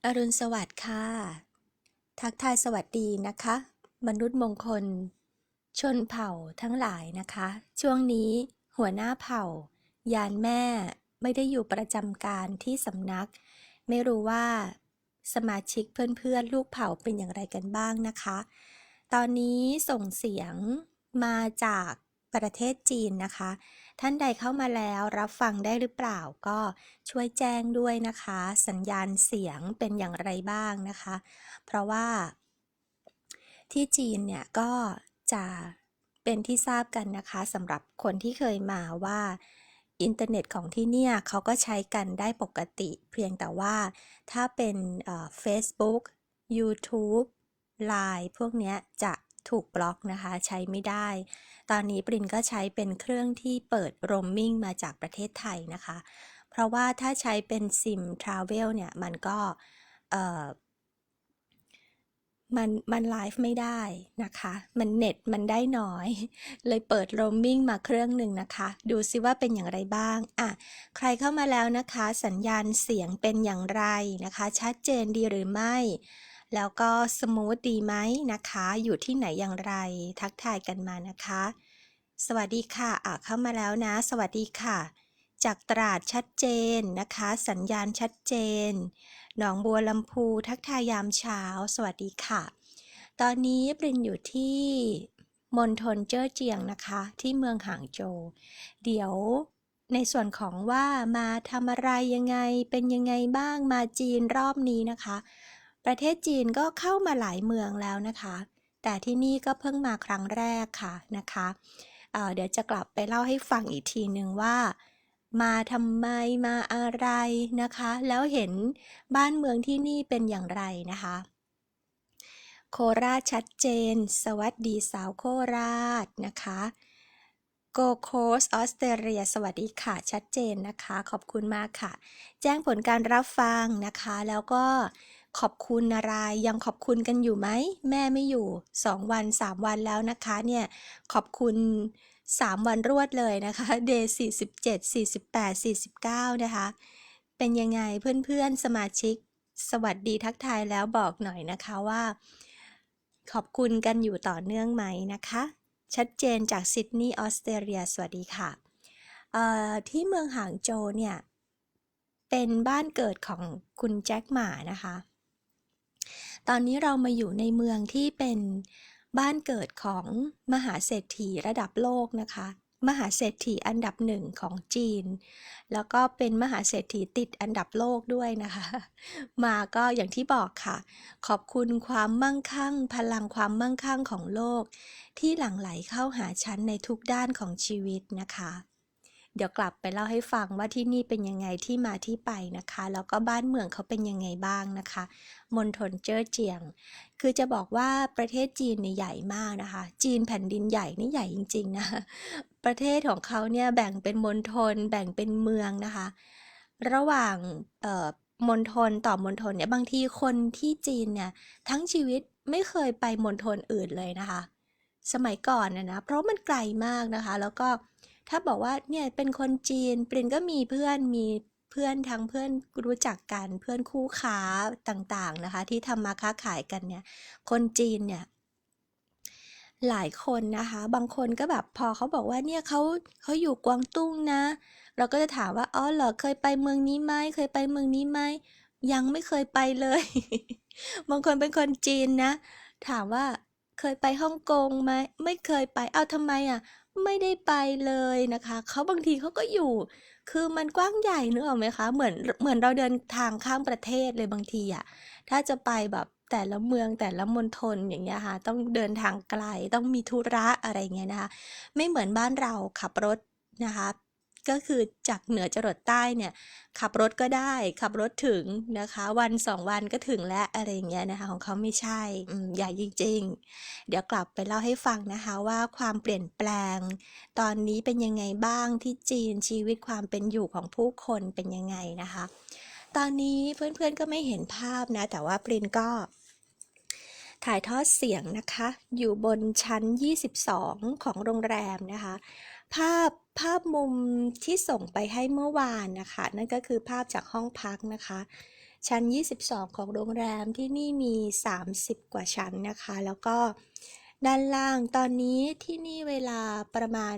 อรุณสวัสดิ์ค่ะทักทายสวัสดีนะคะมนุษย์มงคลชนเผ่าทั้งหลายนะคะช่วงนี้หัวหน้าเผ่ายานแม่ไม่ได้อยู่ประจำการที่สำนักไม่รู้ว่าสมาชิกเพื่อนๆลูกเผ่าเป็นอย่างไรกันบ้างนะคะตอนนี้ส่งเสียงมาจากประเทศจีนนะคะท่านใดเข้ามาแล้วรับฟังได้หรือเปล่าก็ช่วยแจ้งด้วยนะคะสัญญาณเสียงเป็นอย่างไรบ้างนะคะเพราะว่าที่จีนเนี่ยก็จะเป็นที่ทราบกันนะคะสำหรับคนที่เคยมาว่าอินเทอร์เน็ตของที่เนี่ยเขาก็ใช้กันได้ปกติเพียงแต่ว่าถ้าเป็นFacebook YouTube LINE พวกเนี้ยจะถูกบล็อกนะคะใช้ไม่ได้ตอนนี้ปรินก็ใช้เป็นเครื่องที่เปิด roaming มาจากประเทศไทยนะคะเพราะว่าถ้าใช้เป็นซิม Travel เนี่ยมันก็เอ่อ มันไลฟ์ไม่ได้นะคะมันเน็ตมันได้น้อยเลยเปิด roaming มาเครื่องหนึ่งนะคะดูซิว่าเป็นอย่างไรบ้างใครเข้ามาแล้วนะคะสัญญาณเสียงเป็นอย่างไรนะคะชัดเจนดีหรือไม่แล้วก็สมูทดีไหมนะคะอยู่ที่ไหนอย่างไรทักทายกันมานะคะสวัสดีค่ะเข้ามาแล้วนะสวัสดีค่ะจากตราดชัดเจนนะคะสัญญาณชัดเจนหนองบัวลำพูทักทายยามเช้าสวัสดีค่ะตอนนี้ปรินอยู่ที่มณฑลเจ้อเจียงนะคะที่เมืองหางโจวเดี๋ยวในส่วนของว่ามาทำอะไรยังไงเป็นยังไงบ้างมาจีนรอบนี้นะคะประเทศจีนก็เข้ามาหลายเมืองแล้วนะคะแต่ที่นี่ก็เพิ่งมาครั้งแรกค่ะนะคะเดี๋ยวจะกลับไปเล่าให้ฟังอีกทีนึงว่ามาทำไมมาอะไรนะคะแล้วเห็นบ้านเมืองที่นี่เป็นอย่างไรนะคะโคราชชัดเจนสวัสดีสาวโคราชนะคะโกโคสออสเตรเลียสวัสดีค่ะชัดเจนนะคะขอบคุณมากค่ะแจ้งผลการรับฟังนะคะแล้วก็ขอบคุณอะไรยังขอบคุณกันอยู่ไหมแม่ไม่อยู่2วัน3วันแล้วนะคะเนี่ยขอบคุณ3วันรวดเลยนะคะ Day 47 48 49นะคะเป็นยังไงเพื่อนๆสมาชิกสวัสดีทักทายแล้วบอกหน่อยนะคะว่าขอบคุณกันอยู่ต่อเนื่องไหมนะคะชัดเจนจากซิดนีย์ออสเตรเลียสวัสดีค่ะที่เมืองหางโจวเนี่ยเป็นบ้านเกิดของคุณแจ็คหม่านะคะตอนนี้เรามาอยู่ในเมืองที่เป็นบ้านเกิดของมหาเศรษฐีระดับโลกนะคะมหาเศรษฐีอันดับหนึ่งของจีนแล้วก็เป็นมหาเศรษฐีติดอันดับโลกด้วยนะคะมาก็อย่างที่บอกค่ะขอบคุณความมั่งคั่งพลังความมั่งคั่งของโลกที่หลั่งไหลเข้าหาฉันในทุกด้านของชีวิตนะคะเดี๋ยวกลับไปเล่าให้ฟังว่าที่นี่เป็นยังไงที่มาที่ไปนะคะแล้วก็บ้านเมืองเขาเป็นยังไงบ้างนะคะมณฑลเจ้อเจียงคือจะบอกว่าประเทศจีนเนี่ยใหญ่มากนะคะจีนแผ่นดินใหญ่นี่ใหญ่จริงๆนะประเทศของเขาเนี่ยแบ่งเป็นมณฑลแบ่งเป็นเมืองนะคะระหว่างมณฑลต่อมณฑลเนี่ยบางทีคนที่จีนเนี่ยทั้งชีวิตไม่เคยไปมณฑลอื่นเลยนะคะสมัยก่อนนะเพราะมันไกลมากนะคะแล้วก็ถ้าบอกว่าเนี่ยเป็นคนจีนปรินก็มีเพื่อนทั้งเพื่อนรู้จักกันเพื่อนคู่ค้าต่างๆนะคะที่ทำมาค้าขายกันเนี่ยคนจีนเนี่ยหลายคนนะคะบางคนก็แบบพอเขาบอกว่าเนี่ยเขาอยู่กวางตุ้งนะเราก็จะถามว่าอ๋อเหรอเคยไปเมืองนี้ไหมเคยไปเมืองนี้ไหมยังไม่เคยไปเลย บางคนเป็นคนจีนนะถามว่าเคยไปฮ่องกงไหมไม่เคยไปเอาทำไมอ่ะไม่ได้ไปเลยนะคะเขาบางทีเขาก็อยู่คือมันกว้างใหญ่นึกออกไหมคะเหมือนเราเดินทางข้ามประเทศเลยบางทีอ่ะถ้าจะไปแบบแต่ละเมืองแต่ละมณฑลอย่างเงี้ยค่ะต้องเดินทางไกลต้องมีธุระอะไรเงี้ยนะคะไม่เหมือนบ้านเราขับรถนะคะก็คือจากเหนือจรดใต้เนี่ย ขับรถก็ได้ขับรถถึงนะคะวัน2 วันก็ถึงแล้วอะไรอย่างเงี้ยนะคะของเขาไม่ใช่ใหญ่จริงๆเดี๋ยวกลับไปเล่าให้ฟังนะคะว่าความเปลี่ยนแปลงตอนนี้เป็นยังไงบ้างที่จีนชีวิตความเป็นอยู่ของผู้คนเป็นยังไงนะคะตอนนี้เพื่อนๆก็ไม่เห็นภาพนะแต่ว่าปรินก็ถ่ายทอดเสียงนะคะอยู่บนชั้น22ของโรงแรมนะคะภาพภาพมุมที่ส่งไปให้เมื่อวานนะคะนั่นก็คือภาพจากห้องพักนะคะ ชั้น22ของโรงแรมที่นี่มี30กว่าชั้นนะคะแล้วก็ด้านล่างตอนนี้ที่นี่เวลาประมาณ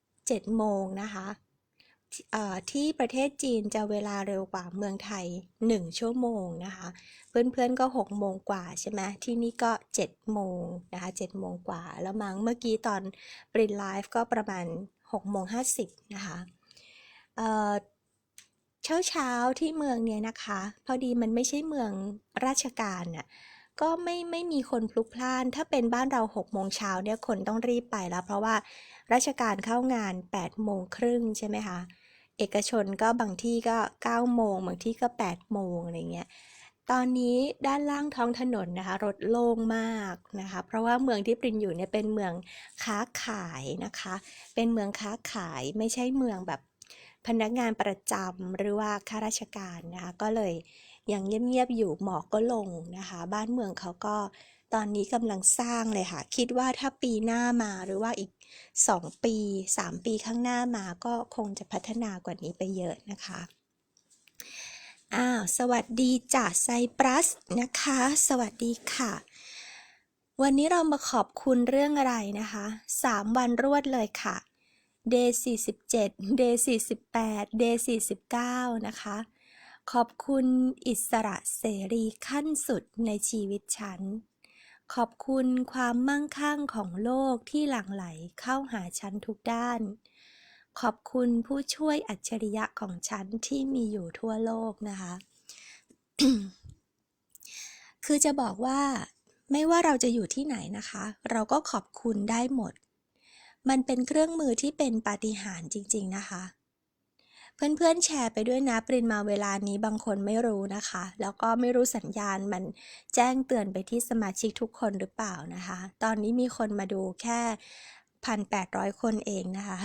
7โมงนะคะที่ประเทศจีนจะเวลาเร็วกว่าเมืองไทย1ชั่วโมงนะคะเพื่อนๆก็6โมงกว่าใช่ไหมที่นี่ก็7โมงนะคะ7โมงกว่าแล้วมั้งเมื่อกี้ตอนปริ้นไลฟ์ก็ประมาณ6โมง50นะคะเช้าที่เมืองเนี่ยนะคะพอดีมันไม่ใช่เมืองราชการน่ะก็ไม่มีคนพลุกพล่านถ้าเป็นบ้านเรา6โมงเช้าเนี่ยคนต้องรีบไปแล้วเพราะว่าราชการเข้างาน8โมงครึ่งใช่ไหมคะเอกชนก็บางที่ก็9โมงบางที่ก็8โมงอะไรเงี้ยตอนนี้ด้านล่างท้องถนนนะคะรถโล่งมากนะคะเพราะว่าเมืองที่ปรินอยู่เนี่ยเป็นเมืองค้าขายนะคะเป็นเมืองค้าขายไม่ใช่เมืองแบบพนักงานประจำหรือว่าข้าราชการนะคะก็เลยยังเงียบๆอยู่หมอกก็ลงนะคะบ้านเมืองเขาก็ตอนนี้กำลังสร้างเลยค่ะคิดว่าถ้าปีหน้ามาหรือว่าอีก2ปี3ปีข้างหน้ามาก็คงจะพัฒนากว่านี้ไปเยอะนะคะสวัสดีจากไซปรัสนะคะสวัสดีค่ะวันนี้เรามาขอบคุณเรื่องอะไรนะคะ3วันรวดเลยค่ะ Day 47 Day 48 Day 49นะคะขอบคุณอิสระเสรีขั้นสุดในชีวิตฉันขอบคุณความมั่งคั่งของโลกที่หลั่งไหลเข้าหาฉันทุกด้านขอบคุณผู้ช่วยอัจฉริยะของฉันที่มีอยู่ทั่วโลกนะคะ คือจะบอกว่าไม่ว่าเราจะอยู่ที่ไหนนะคะเราก็ขอบคุณได้หมดมันเป็นเครื่องมือที่เป็นปาฏิหาริย์จริงๆนะคะเพื่อนๆแชร์ไปด้วยนะปรินมาเวลานี้บางคนไม่รู้นะคะแล้วก็ไม่รู้สัญญาณมันแจ้งเตือนไปที่สมาชิกทุกคนหรือเปล่านะคะตอนนี้มีคนมาดูแค่1,800 คนเองนะคะ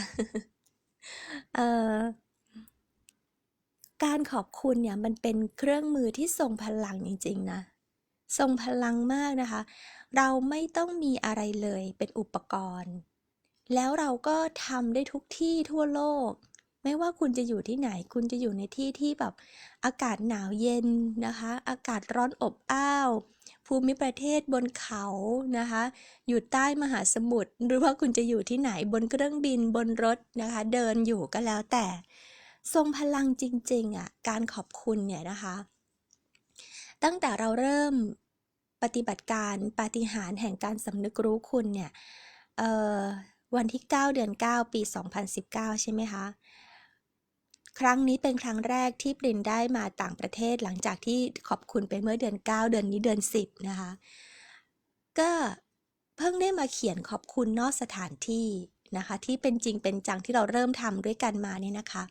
การขอบคุณเนี่ยมันเป็นเครื่องมือที่ทรงพลังจริงๆนะทรงพลังมากนะคะเราไม่ต้องมีอะไรเลยเป็นอุปกรณ์แล้วเราก็ทำได้ทุกที่ทั่วโลกไม่ว่าคุณจะอยู่ที่ไหนคุณจะอยู่ในที่ที่แบบอากาศหนาวเย็นนะคะอากาศร้อนอบอ้าวภูมิประเทศบนเขานะคะอยู่ใต้มหาสมุทรหรือว่าคุณจะอยู่ที่ไหนบนเครื่องบินบนรถนะคะเดินอยู่ก็แล้วแต่ทรงพลังจริงๆอ่ะการขอบคุณเนี่ยนะคะตั้งแต่เราเริ่มปฏิบัติการปาฏิหาริย์แห่งการสำนึกรู้คุณเนี่ยวันที่9เดือน9ปี2019ใช่ไหมคะครั้งนี้เป็นครั้งแรกที่ปรินได้มาต่างประเทศหลังจากที่ขอบคุณไปเมื่อเดือน9เดือนนี้เดือน10นะคะก็เพิ่งได้มาเขียนขอบคุณนอกสถานที่นะคะที่เป็นจริงเป็นจังที่เราเริ่มทำด้วยกันมาเนี่ยนะคะ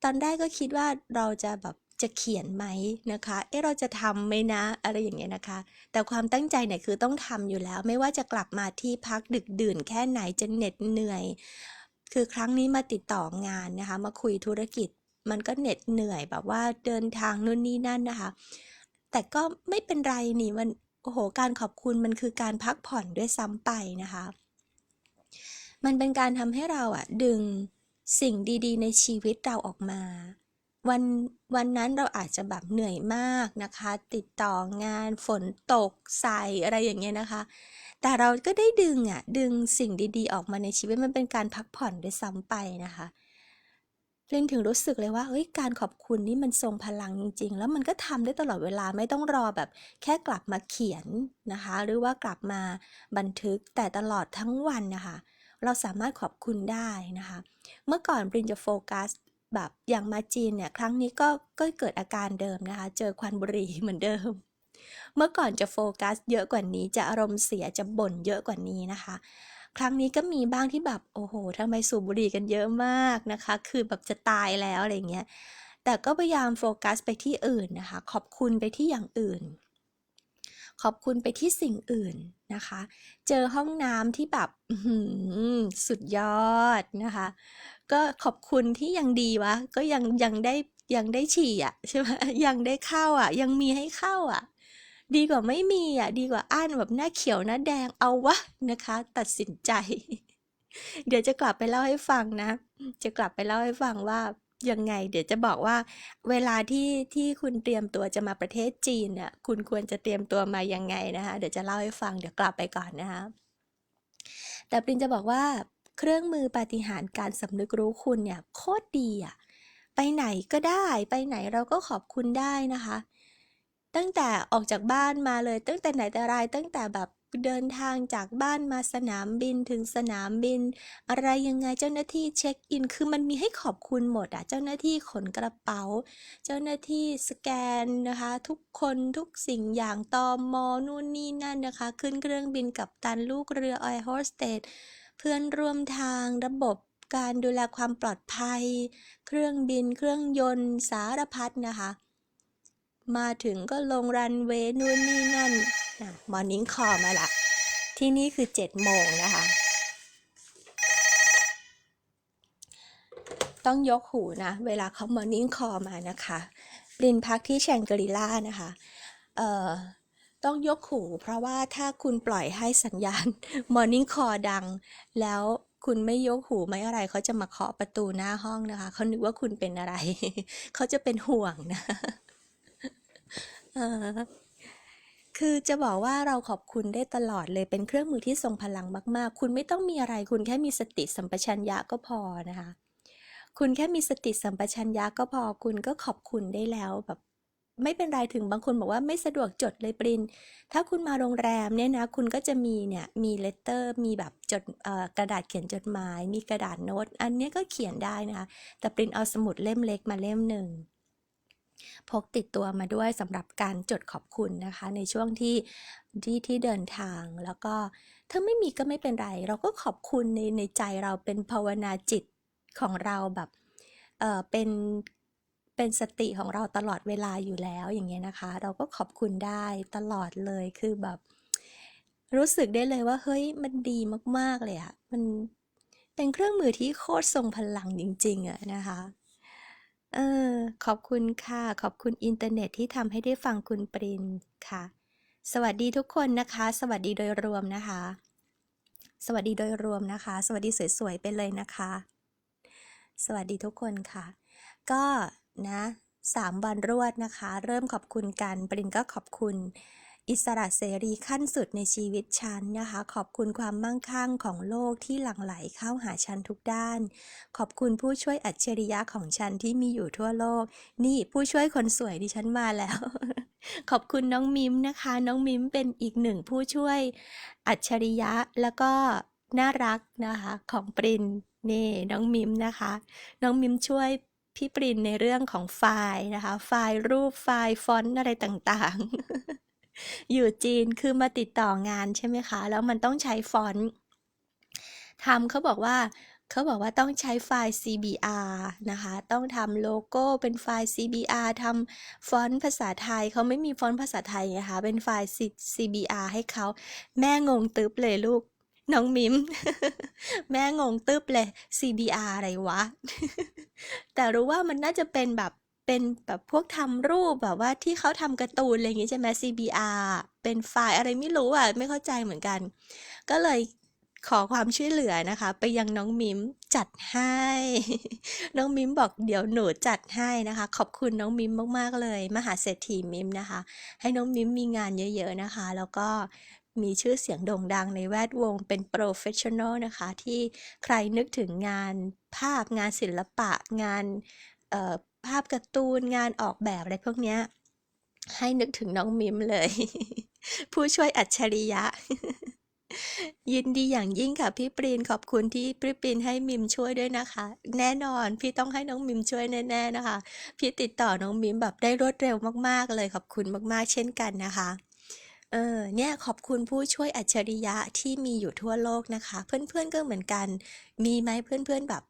ตอนแรกก็คิดว่าเราจะแบบจะเขียนไหมนะคะเราจะทำไหมนะอะไรอย่างเงี้ยนะคะแต่ความตั้งใจเนี่ยคือต้องทำอยู่แล้วไม่ว่าจะกลับมาที่พักดึกดื่นแค่ไหนจะเหน็ดเหนื่อยคือครั้งนี้มาติดต่องานนะคะมาคุยธุรกิจมันก็เหน็ดเหนื่อยแบบว่าเดินทางนู่นนี่นั่นนะคะแต่ก็ไม่เป็นไรนี่มันโอ้โหการขอบคุณมันคือการพักผ่อนด้วยซ้ำไปนะคะมันเป็นการทำให้เราดึงสิ่งดีๆในชีวิตเราออกมาวันวันนั้นเราอาจจะแบบเหนื่อยมากนะคะติดต่องานฝนตกใส่อะไรอย่างเงี้ยนะคะแต่เราก็ได้ดึงสิ่งดีๆออกมาในชีวิตมันเป็นการพักผ่อนด้วยซ้ำไปนะคะเล่นถึงรู้สึกเลยว่าเฮ้ยการขอบคุณนี่มันทรงพลังจริงๆแล้วมันก็ทำได้ตลอดเวลาไม่ต้องรอแบบแค่กลับมาเขียนนะคะหรือว่ากลับมาบันทึกแต่ตลอดทั้งวันนะคะเราสามารถขอบคุณได้นะคะเมื่อก่อนปรินจะโฟกัสแบบอย่างมาจีนเนี่ยครั้งนี้ก็เกิดอาการเดิมนะคะเจอควันบุหรี่เหมือนเดิมเมื่อก่อนจะโฟกัสเยอะกว่านี้จะอารมณ์เสียจะบ่นเยอะกว่านี้นะคะครั้งนี้ก็มีบ้างที่แบบโอ้โหทำไมสูบบุหรี่กันเยอะมากนะคะคือแบบจะตายแล้วอะไรเงี้ยแต่ก็พยายามโฟกัสไปที่อื่นนะคะขอบคุณไปที่อย่างอื่นขอบคุณไปที่สิ่งอื่นนะคะเจอห้องน้ำที่แบบสุดยอดนะคะก็ขอบคุณที่ยังดีวะก็ยังได้ฉี่ใช่ไหมยังได้เข้ายังมีให้เข้าดีกว่าไม่มีดีกว่าอั้นแบบหน้าเขียวหน้าแดงเอาวะนะคะตัดสินใจเดี๋ยวจะกลับไปเล่าให้ฟังนะจะกลับไปเล่าให้ฟังว่า ยังไงเดี๋ยวจะบอกว่าเวลาที่คุณเตรียมตัวจะมาประเทศจีนเนี่ยคุณควรจะเตรียมตัวมายังไงนะคะเดี๋ยวจะเล่าให้ฟังเดี๋ยวกลับไปก่อนนะคะแต่ปรินจะบอกว่าเครื่องมือปาฏิหาริย์การสำนึกรู้คุณเนี่ยโคตรดีอ่ะไปไหนก็ได้ไปไหนเราก็ขอบคุณได้นะคะตั้งแต่ออกจากบ้านมาเลยตั้งแต่ไหนแต่ไรตั้งแต่แบบเดินทางจากบ้านมาสนามบินถึงสนามบิน อะไรยังไงเจ้าหน้าที่เช็คอินคือมันมีให้ขอบคุณหมดอะเจ้าหน้าที่ขนกระเป๋าเจ้าหน้าที่สแกนนะคะทุกคนทุกสิ่งอย่างตมนู่นนี่นั่นนะคะขึ้นเครื่องบินกัปตันลูกเรือแอร์โฮสเตสเพื่อนร่วมทางระบบการดูแลความปลอดภัยเครื่องบินเครื่องยนต์สารพัดนะคะมาถึงก็ลงรันเวย์นู่นนี่นั่นมอร์นิ่งคอลมาละที่นี่คือ7 โมงนะคะ ต้องยกหูนะเวลาเขา Morning Call มานะคะปรินพักที่แชงกรีล่านะคะเอ่อต้องยกหูเพราะว่าถ้าคุณปล่อยให้สัญญาณ Morning Call ดังแล้วคุณไม่ยกหูไม่อะไรเขาจะมาเคาะประตูหน้าห้องนะคะเขานึกว่าคุณเป็นอะไร เขาจะเป็นห่วงนะเออคือจะบอกว่าเราขอบคุณได้ตลอดเลยเป็นเครื่องมือที่ทรงพลังมากๆคุณไม่ต้องมีอะไรคุณแค่มีสติสัมปชัญญะก็พอนะคะ คุณแค่มีสติสัมปชัญญะก็พอคุณก็ขอบคุณได้แล้วแบบไม่เป็นไรถึงบางคนบอกว่าไม่สะดวกจดเลยปรินถ้าคุณมาโรงแรมเนี่ยนะคุณก็จะมีเนี่ยมีเลตเตอร์มีแบบจดกระดาษเขียนจดหมายมีกระดาษโน้ตอันนี้ก็เขียนได้นะคะแต่ปรินเอาสมุดเล่มเล็กมาเล่มหนึ่งพกติดตัวมาด้วยสำหรับการจดขอบคุณนะคะในช่วงที่เดินทางแล้วก็ถ้าไม่มีก็ไม่เป็นไรเราก็ขอบคุณในใจเราเป็นภาวนาจิตของเราแบบเป็นสติของเราตลอดเวลาอยู่แล้วอย่างเงี้ยนะคะเราก็ขอบคุณได้ตลอดเลยคือแบบรู้สึกได้เลยว่าเฮ้ยมันดีมากๆเลยอะมันเป็นเครื่องมือที่โคตรทรงพลังจริงๆอะนะคะเออขอบคุณค่ะขอบคุณอินเทอร์เน็ตที่ทำให้ได้ฟังคุณปรินค่ะสวัสดีทุกคนนะคะสวัสดีโดยรวมนะคะสวัสดีโดยรวมนะคะสวัสดีสวยๆไปเลยนะคะ สวัสดีทุกคนค่ะก็นะ3 วันรวดนะคะเริ่มขอบคุณกันปรินก็ขอบคุณอิสระเสรีขั้นสุดในชีวิตฉันนะคะขอบคุณความมั่งคั่งของโลกที่หลั่งไหลเข้าหาฉันทุกด้านขอบคุณผู้ช่วยอัจฉริยะของฉันที่มีอยู่ทั่วโลกนี่ผู้ช่วยคนสวยดิฉันมาแล้วขอบคุณน้องมิมนะคะน้องมิมเป็นอีกหนึ่งผู้ช่วยอัจฉริยะแล้วก็น่ารักนะคะของปรินนี่น้องมิมนะคะ น้องมิมช่วยพี่ปรินในเรื่องของไฟล์นะคะไฟล์รูปไฟล์ฟอนต์อะไรต่างๆอยู่จีนคือมาติดต่องานใช่ไหมคะแล้วมันต้องใช้ฟอนต์เขาบอกว่าต้องใช้ไฟล์ CBR นะคะต้องทำโลโก้เป็นไฟล์ CBR ทำฟอนต์ภาษาไทยเขาไม่มีฟอนต์ภาษาไทยนะคะเป็นไฟล์ CBR ให้เขาแม่งงตึ๊บเลยลูกน้องมิมแม่งงตึ๊บเลย CBR อะไรวะแต่รู้ว่ามันน่าจะเป็นแบบพวกทำรูปแบบว่าที่เขาทำการ์ตูนอะไรอย่างงี้ใช่ไหม CBR เป็นไฟล์อะไรไม่รู้อ่ะไม่เข้าใจเหมือนกันก็เลยขอความช่วยเหลือนะคะไปยังน้องมิมจัดให้น้องมิมบอกเดี๋ยวหนูจัดให้นะคะขอบคุณน้องมิมมากๆเลยมหาเศรษฐีมิมนะคะให้น้องมิมมีงานเยอะๆนะคะแล้วก็มีชื่อเสียงโด่งดังในแวดวงเป็นโปรเฟชชั่นอลนะคะที่ใครนึกถึงงานภาพงานศิลปะงานเอ่อภาพการ์ตูนงานออกแบบอะไรพวกเนี้ยให้นึกถึงน้องมิมเลย ผู้ช่วยอัจฉริยะ ยินดีอย่างยิ่งค่ะพี่ปรีนขอบคุณที่พี่ปรีนให้มิมช่วยด้วยนะคะแน่นอนพี่ต้องให้น้องมิมช่วยแน่ๆนะคะพี่ติดต่อน้องมิมแบบได้รวดเร็วมากๆเลยขอบคุณมากๆเช่นกันนะคะเนี่ยขอบคุณผู้ช่วยอัจฉริยะที่มีอยู่ทั่วโลกนะคะเพื่อนๆก็เหมือนกันมีไหมเพื่อนๆแบบ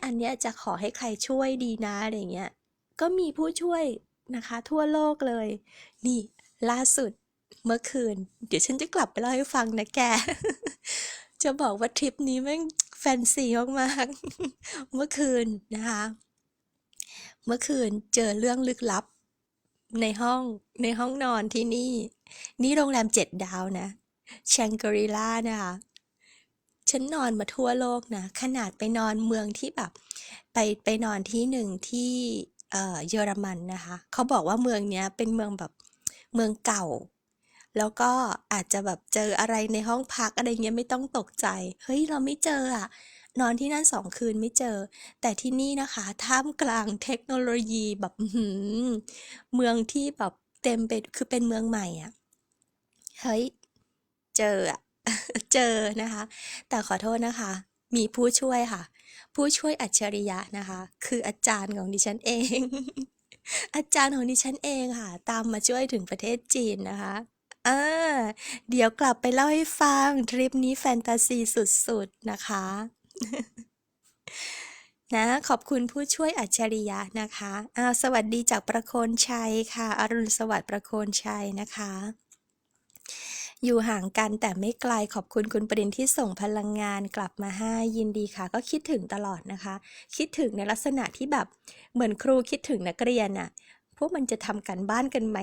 อันเนี้ยจะขอให้ใครช่วยดีนะอะไรเงี้ยก็มีผู้ช่วยนะคะทั่วโลกเลยนี่ล่าสุด เมื่อคืนเดี๋ยวฉันจะกลับไปเล่าให้ฟังนะแกจะบอกว่าทริปนี้แม่งแฟนซีมากๆเมื่อคืนนะคะเมื่อคืนเจอเรื่องลึกลับในห้องในห้องนอนที่นี่โรงแรม7 ดาวนะแชงกรีล่านะคะฉันนอนมาทั่วโลกนะขนาดไปนอนเมืองที่แบบ ไปนอนที่หนึ่งที่เยอรมันนะคะเขาบอกว่าเมืองเนี้ยเป็นเมืองแบบเมืองเก่าแล้วก็อาจจะแบบเจออะไรในห้องพักอะไรเงี้ยไม่ต้องตกใจเฮ้ยเราไม่เจออะนอนที่นั่น2 คืนไม่เจอแต่ที่นี่นะคะท่ามกลางเทคโนโลยีแบบเมืองที่แบบเต็มไปคือเป็นเมืองใหม่อ่ะเฮ้ยเจออะเจอนะคะแต่ขอโทษนะคะมีผู้ช่วยค่ะผู้ช่วยอัจฉริยะนะคะคืออาจารย์ของดิฉันเอง อาจารย์ของดิฉันเองค่ะตามมาช่วยถึงประเทศจีนนะคะอ่าเดี๋ยวกลับไปเล่าให้ฟังทริปนี้แฟนตาซีสุดๆนะคะนะขอบคุณผู้ช่วยอัจฉริยะนะคะสวัสดีจากประโคนชัยค่ะอรุณสวัสดิ์ประโคนชัยนะคะอยู่ห่างกันแต่ไม่ไกลขอบคุณคุณปรินที่ส่งพลังงานกลับมาให้ยินดีค่ะก็คิดถึงตลอดนะคะคิดถึงในลักษณะที่แบบเหมือนครูคิดถึงนักเรียนน่ะพวกมันจะทำการบ้านกันไหม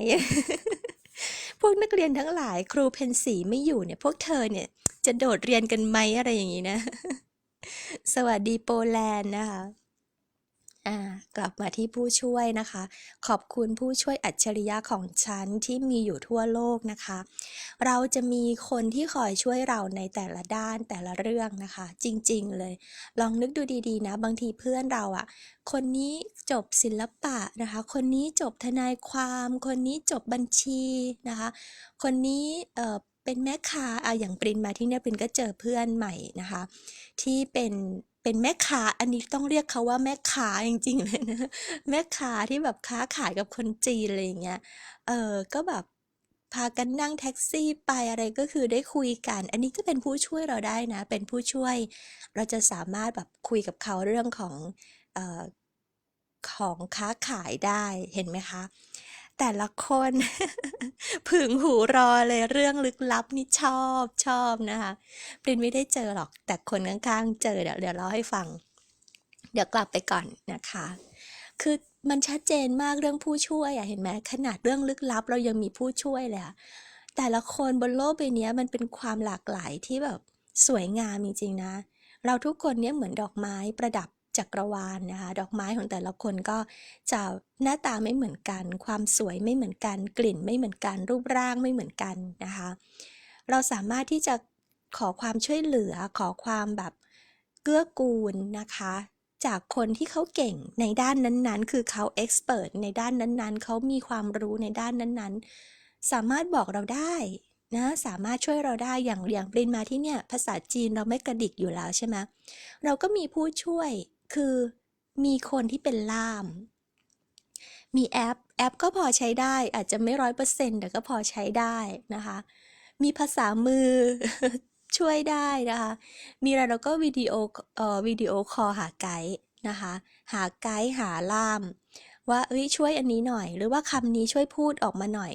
พวกนักเรียนทั้งหลายครูเพนสีไม่อยู่เนี่ยพวกเธอเนี่ยจะโดดเรียนกันไหมอะไรอย่างนี้นะสวัสดีโปแลนด์นะคะกลับมาที่ผู้ช่วยนะคะขอบคุณผู้ช่วยอัจฉริยะของฉันที่มีอยู่ทั่วโลกนะคะเราจะมีคนที่คอยช่วยเราในแต่ละด้านแต่ละเรื่องนะคะจริงๆเลยลองนึกดูดีๆนะบางทีเพื่อนเราอ่ะคนนี้จบศิลปะนะคะคนนี้จบทนายความคนนี้จบบัญชีนะคะคนนี้เป็นแม่ค้าอย่างปรินมาที่เนี่ยปรินก็เจอเพื่อนใหม่นะคะที่เป็นแม่ค้าอันนี้ต้องเรียกเขาว่าแม่ค้าจริงๆเลยนะแม่ค้าที่แบบค้าขายกับคนจีนอะไรอย่างเงี้ยก็แบบพากันนั่งแท็กซี่ไปอะไรก็คือได้คุยกันอันนี้ก็เป็นผู้ช่วยเราได้นะเป็นผู้ช่วยเราจะสามารถแบบคุยกับเขาเรื่องของเอ่อของค้าขายได้เห็นไหมคะแต่ละคน ผึ่งหูรอเลยเรื่องลึกลับนี่ชอบนะคะปรินไม่ได้เจอหรอกแต่คนข้างๆเจอเดี๋ยวเล่าให้ฟังเดี๋ยวกลับไปก่อนนะคะคือมันชัดเจนมากเรื่องผู้ช่วยอะเห็นไหมขนาดเรื่องลึกลับเรายังมีผู้ช่วยเลยอะแต่ละคนบนโลกใบนี้มันเป็นความหลากหลายที่แบบสวยงามจริงๆนะเราทุกคนเนี่ยเหมือนดอกไม้ประดับจักรวาลนะคะดอกไม้ของแต่ละคนก็จะหน้าตาไม่เหมือนกันความสวยไม่เหมือนกันกลิ่นไม่เหมือนกันรูปร่างไม่เหมือนกันนะคะเราสามารถที่จะขอความช่วยเหลือขอความแบบเกื้อกูลนะคะจากคนที่เขาเก่งในด้านนั้นๆคือเขาเอ็กซ์เพิร์ในด้านนั้นๆเขามีความรู้ในด้านนั้นๆสามารถบอกเราได้นะสามารถช่วยเราได้อย่างปรินมาที่เนี่ยภาษาจีนเราไม่กระดิกอยู่แล้วใช่ไหมเราก็มีผู้ช่วยคือมีคนที่เป็นล่ามมีแอปก็พอใช้ได้อาจจะไม่100%แต่ก็พอใช้ได้นะคะมีภาษามือช่วยได้นะคะมีอะไรเราก็วิดีโอคอลหาไกด์นะคะหาไกด์หาล่ามว่าเอ้ยช่วยอันนี้หน่อยหรือว่าคำนี้ช่วยพูดออกมาหน่อย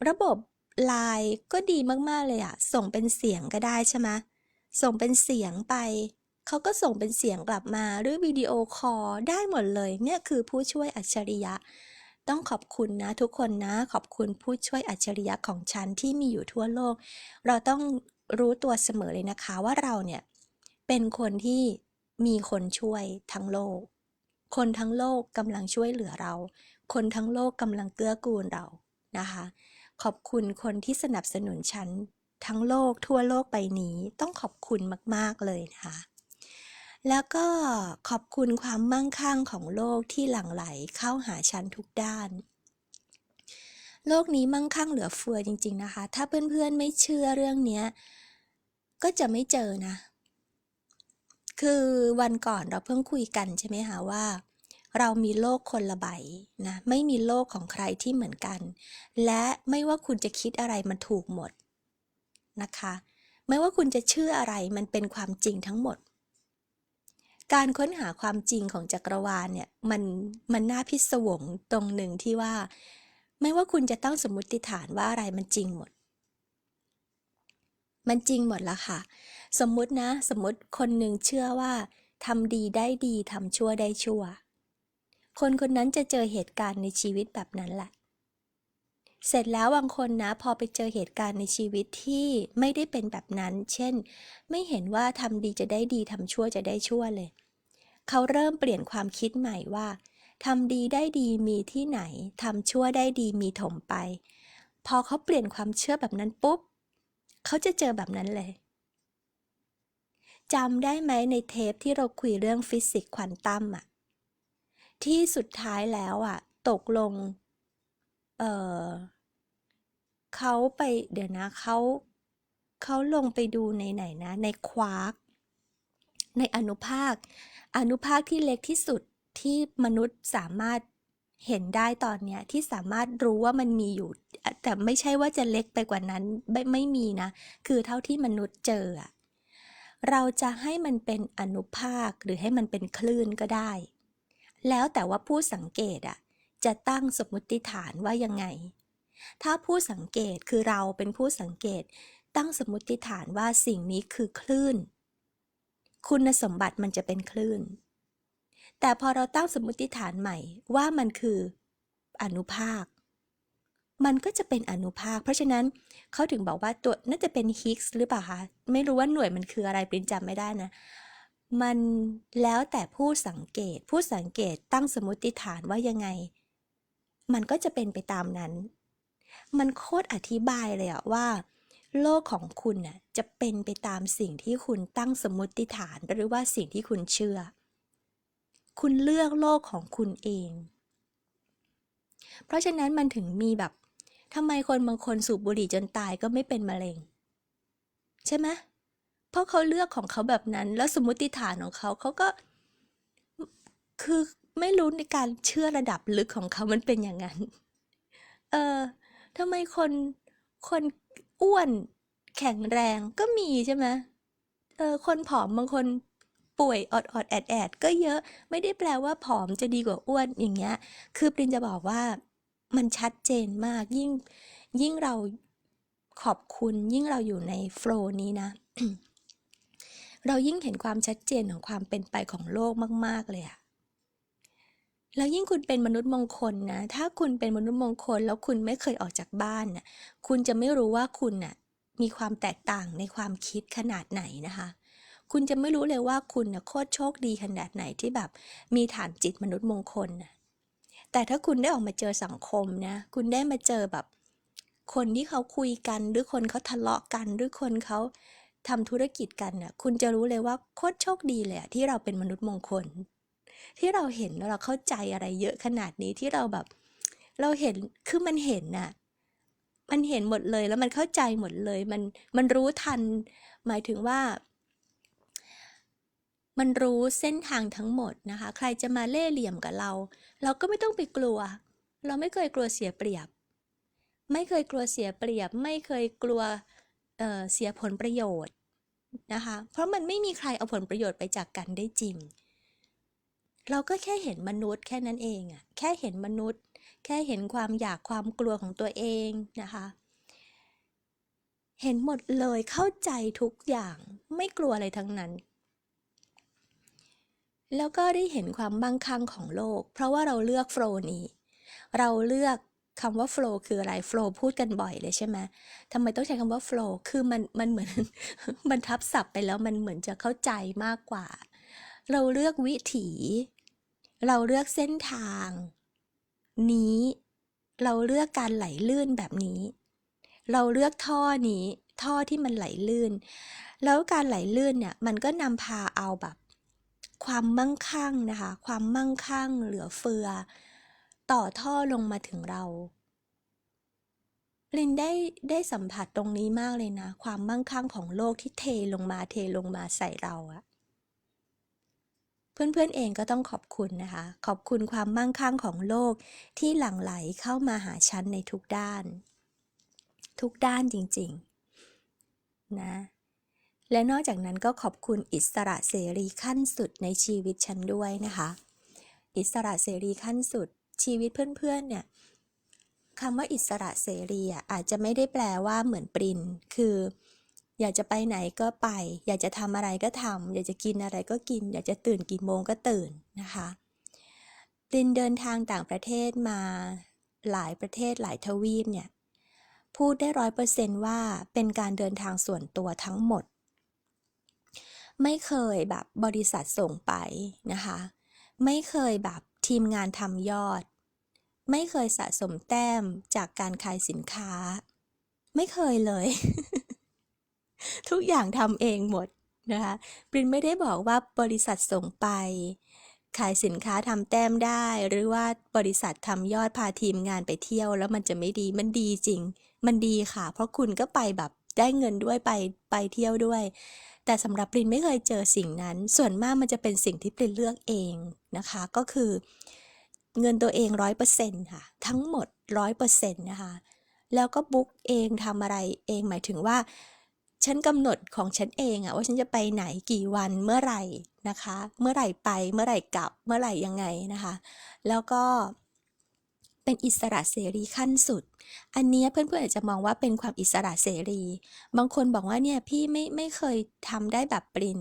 ระบบไลน์ก็ดีมากๆเลยอะส่งเป็นเสียงก็ได้ใช่ไหมส่งเป็นเสียงไปเขาก็ส่งเป็นเสียงกลับมาหรือวิดีโอคอลได้หมดเลยเนี่ยคือผู้ช่วยอัจฉริยะต้องขอบคุณนะทุกคนนะขอบคุณผู้ช่วยอัจฉริยะของฉันที่มีอยู่ทั่วโลกเราต้องรู้ตัวเสมอเลยนะคะว่าเราเนี่ยเป็นคนที่มีคนช่วยทั้งโลกคนทั้งโลกกำลังช่วยเหลือเราคนทั้งโลกกำลังเกื้อกูลเรานะคะขอบคุณคนที่สนับสนุนฉันทั้งโลกทั่วโลกใบนี้ต้องขอบคุณมากๆเลยนะคะแล้วก็ขอบคุณความมั่งคั่งของโลกที่หลั่งไหลเข้าหาฉันทุกด้านโลกนี้มั่งคั่งเหลือเฟือจริงๆนะคะถ้าเพื่อนๆไม่เชื่อเรื่องเนี้ยก็จะไม่เจอนะ คือวันก่อนเราเพิ่งคุยกันใช่ไหมคะว่าเรามีโลกคนละใบนะไม่มีโลกของใครที่เหมือนกันและไม่ว่าคุณจะคิดอะไรมันถูกหมดนะคะไม่ว่าคุณจะเชื่ออะไรมันเป็นความจริงทั้งหมดการค้นหาความจริงของจักรวาลเนี่ยมันน่าพิศวงตรงหนึ่งที่ว่าไม่ว่าคุณจะตั้งสมมติฐานว่าอะไรมันจริงหมด มันจริงหมดละค่ะสมมุตินะสมมุติคนหนึ่งเชื่อว่าทำดีได้ดีทำชั่วได้ชั่วคนคนนั้นจะเจอเหตุการณ์ในชีวิตแบบนั้นแหละเสร็จแล้วบางคนนะพอไปเจอเหตุการณ์ในชีวิตที่ไม่ได้เป็นแบบนั้นเช่นไม่เห็นว่าทำดีจะได้ดีทำชั่วจะได้ชั่วเลย เขาเริ่มเปลี่ยนความคิดใหม่ว่าทำดีได้ดีมีที่ไหนทำชั่วได้ดีมีถมไปพอเขาเปลี่ยนความเชื่อแบบนั้นปุ๊บเขาจะเจอแบบนั้นเลยจำได้ไหมในเทปที่เราคุยเรื่องฟิสิกส์ควอนตัมอะที่สุดท้ายแล้วอะตกลงเออเขาไปเดี๋ยวนะเขาลงไปดูในไหนนะในควาร์กในอนุภาคที่เล็กที่สุดที่มนุษย์สามารถเห็นได้ตอนเนี้ยที่สามารถรู้ว่ามันมีอยู่แต่ไม่ใช่ว่าจะเล็กไปกว่านั้นไม่มีนะคือเท่าที่มนุษย์เจออะเราจะให้มันเป็นอนุภาคหรือให้มันเป็นคลื่นก็ได้แล้วแต่ว่าผู้สังเกตอะจะตั้งสมมติฐานว่ายังไงถ้าผู้สังเกตคือเราเป็นผู้สังเกตตั้งสมมติฐานว่าสิ่งนี้คือคลื่นคุณสมบัติมันจะเป็นคลื่นแต่พอเราตั้งสมมติฐานใหม่ว่ามันคืออนุภาคมันก็จะเป็นอนุภาคเพราะฉะนั้นเขาถึงบอกว่าตัวน่าจะเป็นฮิกส์หรือเปล่าคะไม่รู้ว่าหน่วยมันคืออะไรปรินจำไม่ได้นะมันแล้วแต่ผู้สังเกตตั้งสมมติฐานว่ายังไงมันก็จะเป็นไปตามนั้นมันโคตรอธิบายเลยอะว่าโลกของคุณน่ะจะเป็นไปตามสิ่งที่คุณตั้งสมมติฐานหรือว่าสิ่งที่คุณเชื่อคุณเลือกโลกของคุณเองเพราะฉะนั้นมันถึงมีแบบทำไมคนบางคนสูบบุหรี่จนตายก็ไม่เป็นมะเร็งใช่ไหมเพราะเขาเลือกของเขาแบบนั้นแล้วสมมติฐานของเขาก็คือไม่รู้ในการเชื่อระดับลึกของเขามันเป็นอย่างนั้นเออทำไมคนอ้วนแข็งแรงก็มีใช่ไหมคนผอมบางคนป่วยอดแอดก็เยอะไม่ได้แปลว่าผอมจะดีกว่าอ้วนอย่างเงี้ยคือปรินจะบอกว่ามันชัดเจนมากยิ่งเราขอบคุณยิ่งเราอยู่ในโฟลว์นี้นะ เรายิ่งเห็นความชัดเจนของความเป็นไปของโลกมากๆเลยอะแล้วยิ่งคุณเป็นมนุษย์มงคลนะถ้าคุณเป็นมนุษย์มงคลแล้วคุณไม่เคยออกจากบ้านน่ะคุณจะไม่รู้ว่าคุณน่ะมีความแตกต่างในความคิดขนาดไหนนะคะคุณจะไม่รู้เลยว่าคุณน่ะโคตรโชคดีขนาดไหนที่แบบมีฐานจิตมนุษย์มงคลน่ะแต่ถ้าคุณได้ออกมาเจอสังคมนะคุณได้มาเจอแบบคนที่เขาคุยกันหรือคนเขาทะเลาะกันหรือคนเขาทำธุรกิจกันน่ะคุณจะรู้เลยว่าโคตรโชคดีเลยอะที่เราเป็นมนุษย์มงคล ที่เราเห็นแล้วเราเข้าใจอะไรเยอะขนาดนี้ที่เราแบบเราเห็นคือมันเห็นน่ะมันเห็นหมดเลยแล้วมันเข้าใจหมดเลยมันรู้ทันหมายถึงว่ามันรู้เส้นทางทั้งหมดนะคะใครจะมาเล่ห์เหลี่ยมกับเราก็ไม่ต้องไปกลัวเราไม่เคยกลัวเสียเปรียบไม่เคยกลัวเสียเปรียบไม่เคยกลัวเสียผลประโยชน์นะคะเพราะมันไม่มีใครเอาผลประโยชน์ไปจากกันได้จริง เราก็แค่เห็นมนุษย์แค่นั้นเองอะแค่เห็นมนุษย์แค่เห็นความอยากความกลัวของตัวเองนะคะเห็นหมดเลยเข้าใจทุกอย่างไม่กลัวอะไรทั้งนั้นแล้วก็ได้เห็นความมั่งคั่งของโลกเพราะว่าเราเลือกโฟลว์นี้เราเลือกคำว่าโฟลว์คืออะไรโฟลว์พูดกันบ่อยเลยใช่ไหมทำไมต้องใช้คำว่าโฟลว์คือมันเหมือนมันทับศัพท์ไปแล้วมันเหมือนจะเข้าใจมากกว่าเราเลือกวิถีเราเลือกเส้นทางนี้เราเลือกการไหลลื่นแบบนี้เราเลือกท่อนี้ท่อที่มันไหลลื่นแล้วการไหลลื่นเนี่ยมันก็นำพาเอาแบบความมั่งคั่งนะคะความมั่งคั่งเหลือเฟือต่อท่อลงมาถึงเราลินได้สัมผัสตรงนี้มากเลยนะความมั่งคั่งของโลกที่เทลงมาใส่เราอะ เพื่อนๆเองก็ต้องขอบคุณนะคะขอบคุณความมั่งคั่งของโลกที่หลั่งไหลเข้ามาหาฉันในทุกด้านทุกด้านจริงๆนะและนอกจากนั้นก็ขอบคุณอิสระเสรีขั้นสุดในชีวิตฉันด้วยนะคะอิสระเสรีขั้นสุดชีวิตเพื่อนๆเนี่ยคำว่าอิสระเสรีอ่ะอาจจะไม่ได้แปลว่าเหมือนปรินคืออยากจะไปไหนก็ไปอยากจะทำอะไรก็ทำอยากจะกินอะไรก็กินอยากจะตื่นกี่โมงก็ตื่นนะคะปรินเดินทางต่างประเทศมาหลายประเทศหลายทวีปเนี่ยพูดได้100%ว่าเป็นการเดินทางส่วนตัวทั้งหมด ไม่เคยแบบบริษัทส่งไปนะคะไม่เคยแบบทีมงานทำยอดไม่เคยสะสมแต้มจากการขายสินค้าไม่เคยเลย ทุกอย่างทำเองหมดนะคะปรินไม่ได้บอกว่าบริษัทส่งไปขายสินค้าทำแต้มได้หรือว่าบริษัททำยอดพาทีมงานไปเที่ยวแล้วมันจะไม่ดีมันดีจริงมันดีค่ะเพราะคุณก็ไปแบบได้เงินด้วยไปเที่ยวด้วยแต่สำหรับปรินไม่เคยเจอสิ่งนั้นส่วนมากมันจะเป็นสิ่งที่ปรินเลือกเองนะคะก็คือเงินตัวเอง100%ค่ะทั้งหมด100%นะคะแล้วก็บุ๊กเองทำอะไรเองหมายถึงว่าฉันกำหนดของฉันเองอะว่าฉันจะไปไหนกี่วันเมื่อไหร่นะคะเมื่อไหร่ไปเมื่อไหร่กลับเมื่อไหร่ยังไงนะคะแล้วก็เป็นอิสระเสรีขั้นสุดอันนี้เพื่อนๆอาจจะมองว่าเป็นความอิสระเสรีบางคนบอกว่าเนี่ยพี่ไม่เคยทำได้แบบปริน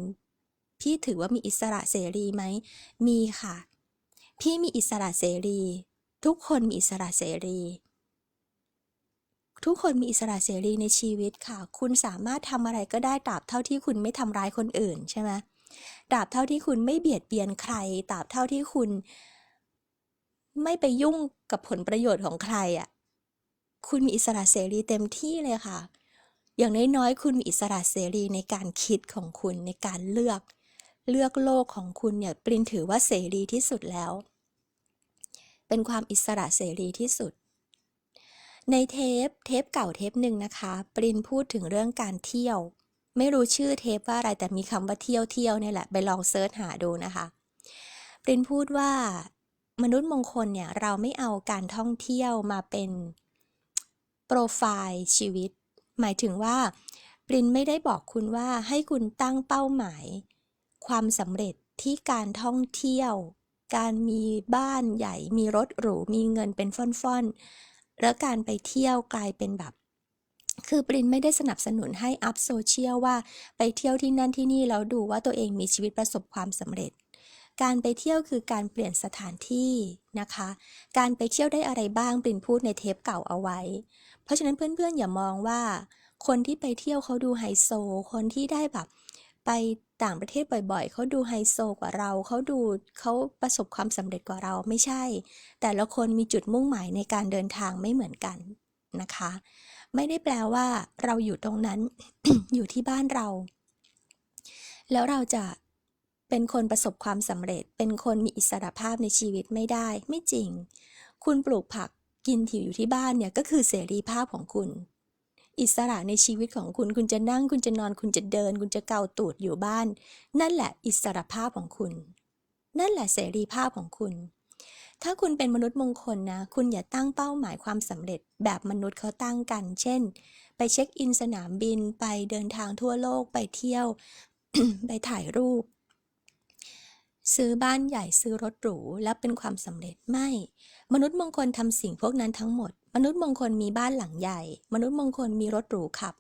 พี่ถือว่ามีอิสระเสรีไหมมีค่ะพี่มีอิสระเสรีทุกคนมีอิสระเสรี ทุกคนมีอิสระเสรีในชีวิตค่ะคุณสามารถทำอะไรก็ได้ตราบเท่าที่คุณไม่ทำร้ายคนอื่นใช่ไหมตราบเท่าที่คุณไม่เบียดเบียนใครตราบเท่าที่คุณไม่ไปยุ่งกับผลประโยชน์ของใครอ่ะคุณมีอิสระเสรีเต็มที่เลยค่ะอย่างน้อยๆคุณมีอิสระเสรีในการคิดของคุณในการเลือกโลกของคุณเนี่ยปรินถือว่าเสรีที่สุดแล้วเป็นความอิสระเสรีที่สุด ในเทปเก่าเทปหนึ่งนะคะปรินพูดถึงเรื่องการเที่ยวไม่รู้ชื่อเทปว่าอะไรแต่มีคำว่าเที่ยวเนี่ยแหละไปลองเซิร์ชหาดูนะคะปรินพูดว่ามนุษย์มงคลเนี่ยเราไม่เอาการท่องเที่ยวมาเป็นโปรไฟล์ชีวิตหมายถึงว่าปรินไม่ได้บอกคุณว่าให้คุณตั้งเป้าหมายความสำเร็จที่การท่องเที่ยวการมีบ้านใหญ่มีรถหรูมีเงินเป็นฟ่อนๆแล้วการไปเที่ยวกลายเป็นแบบคือปรินไม่ได้สนับสนุนให้อัพโซเชียลว่าไปเที่ยวที่นั่นที่นี่แล้วดูว่าตัวเองมีชีวิตประสบความสำเร็จการไปเที่ยวคือการเปลี่ยนสถานที่นะคะการไปเที่ยวได้อะไรบ้างปรินพูดในเทปเก่าเอาไว้เพราะฉะนั้นเพื่อนๆอย่ามองว่าคนที่ไปเที่ยวเขาดูไฮโซคนที่ได้แบบไปต่างประเทศบ่อยๆเขาดูไฮโซกว่าเราเขาประสบความสำเร็จกว่าเราไม่ใช่แต่ละคนมีจุดมุ่งหมายในการเดินทางไม่เหมือนกันนะคะไม่ได้แปลว่าเราอยู่ตรงนั้น อยู่ที่บ้านเราแล้วเราจะเป็นคนประสบความสำเร็จเป็นคนมีอิสรภาพในชีวิตไม่ได้ไม่จริงคุณปลูกผักกินถิวอยู่ที่บ้านเนี่ยก็คือเสรีภาพของคุณอิสระในชีวิตของคุณคุณจะนั่งคุณจะนอนคุณจะเดินคุณจะเกาตูดอยู่บ้านนั่นแหละอิสรภาพของคุณนั่นแหละเสรีภาพของคุณถ้าคุณเป็นมนุษย์มงคลนะคุณอย่าตั้งเป้าหมายความสำเร็จแบบมนุษย์เขาตั้งกันเช่นไปเช็คอินสนามบินไปเดินทางทั่วโลกไปเที่ยว ไปถ่ายรูปซื้อบ้านใหญ่ซื้อรถหรูแล้วเป็นความสำเร็จไม่มนุษย์มงคลทำสิ่งพวกนั้นทั้งหมดมนุษย์มงคลมีบ้านหลังใหญ่มนุษย์มงคลมีรถหรูขับ